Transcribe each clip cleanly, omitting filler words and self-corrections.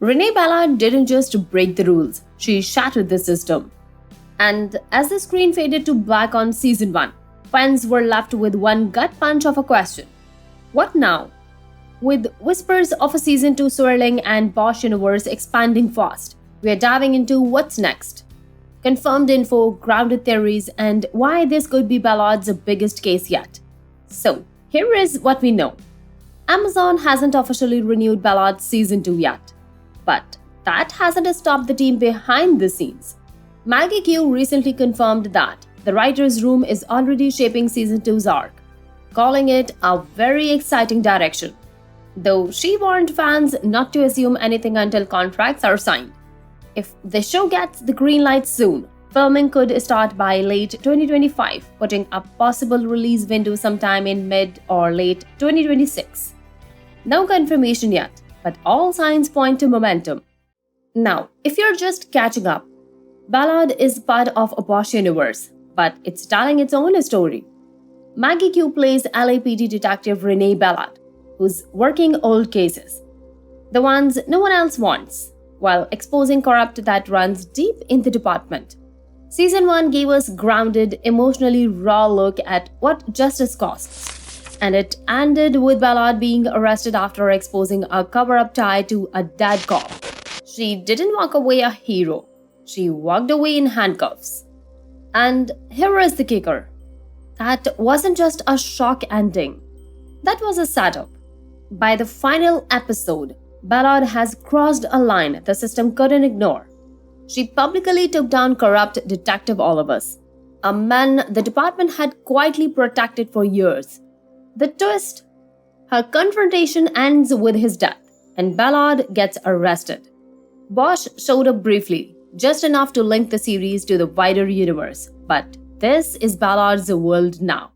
Renee Ballard didn't just break the rules, she shattered the system. And as the screen faded to black on season 1, fans were left with one gut punch of a question. What now? With whispers of a season 2 swirling and Bosch universe expanding fast, we are diving into what's next. Confirmed info, grounded theories, and why this could be Ballard's biggest case yet. So, here is what we know. Amazon hasn't officially renewed Ballard's season 2 yet. But that hasn't stopped the team behind the scenes. Maggie Q recently confirmed that the writer's room is already shaping season 2's arc, calling it a very exciting direction. Though she warned fans not to assume anything until contracts are signed. If the show gets the green light soon, filming could start by late 2025, putting a possible release window sometime in mid or late 2026. No confirmation yet, but all signs point to momentum. Now, if you're just catching up, Ballard is part of a Bosch universe, but it's telling its own story. Maggie Q plays LAPD detective Renee Ballard, who's working old cases, the ones no one else wants, while exposing corrupt that runs deep in the department. Season 1 gave us grounded, emotionally raw look at what justice costs, and it ended with Ballard being arrested after exposing a cover-up tied to a dead cop. She didn't walk away a hero. She walked away in handcuffs. And here is the kicker. That wasn't just a shock ending. That was a setup. By the final episode, Ballard has crossed a line the system couldn't ignore. She publicly took down corrupt Detective Olivas, a man the department had quietly protected for years. The twist? Her confrontation ends with his death, and Ballard gets arrested. Bosch showed up briefly, just enough to link the series to the wider universe, but this is Ballard's world now.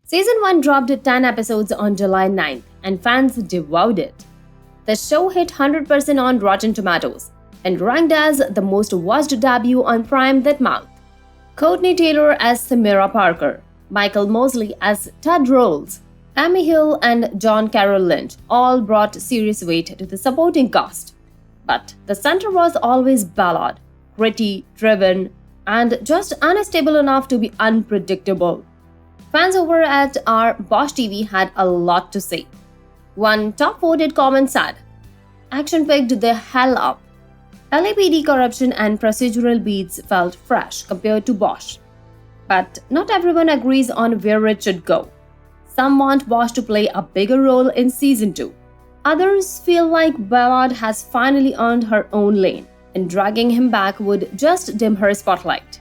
Season 1 dropped 10 episodes on July 9th, and fans devoured it. The show hit 100% on Rotten Tomatoes and ranked as the most watched debut on Prime that month. Courtney Taylor as Samira Parker, Michael Mosley as Ted Rolls, Amy Hill and John Carroll Lynch all brought serious weight to the supporting cast. But the center was always Ballard, gritty, driven, and just unstable enough to be unpredictable. Fans over at our Bosch TV had a lot to say. One top-voted comment said, "Action picked the hell up. LAPD corruption and procedural beats felt fresh compared to Bosch. But not everyone agrees on where it should go. Some want Bosch to play a bigger role in season 2. Others feel like Ballard has finally earned her own lane, and dragging him back would just dim her spotlight.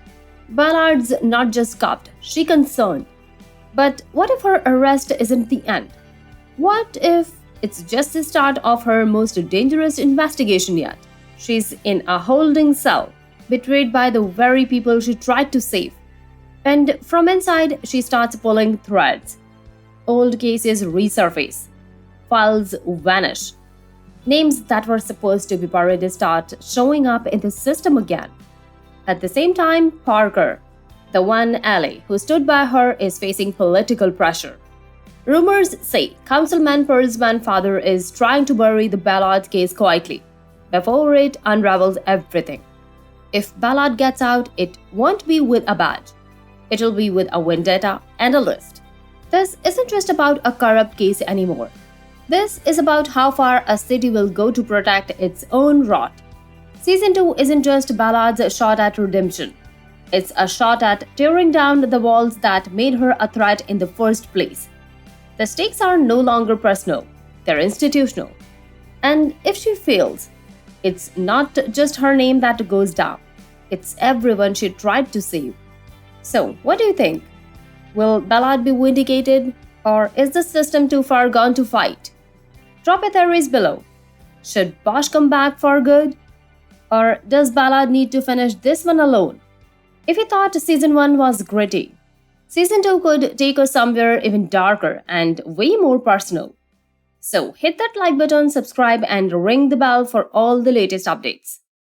Ballard's not just scuffed, she concerned. But what if her arrest isn't the end? What if it's just the start of her most dangerous investigation yet? She's in a holding cell, betrayed by the very people she tried to save. And from inside, she starts pulling threads. Old cases resurface. Files vanish. Names that were supposed to be buried start showing up in the system again. At the same time, Parker, the one ally who stood by her, is facing political pressure. Rumors say Councilman Pearl's father is trying to bury the Ballard case quietly, before it unravels everything. If Ballard gets out, it won't be with a badge. It'll be with a vendetta and a list. This isn't just about a corrupt case anymore. This is about how far a city will go to protect its own rot. Season 2 isn't just Ballard's shot at redemption. It's a shot at tearing down the walls that made her a threat in the first place. The stakes are no longer personal, they're institutional. And if she fails, it's not just her name that goes down, it's everyone she tried to save. So, what do you think? Will Ballard be vindicated, or is the system too far gone to fight? Drop your theories below. Should Bosch come back for good? Or does Ballard need to finish this one alone? If you thought season 1 was gritty, season 2 could take us somewhere even darker and way more personal. So hit that like button, subscribe, and ring the bell for all the latest updates.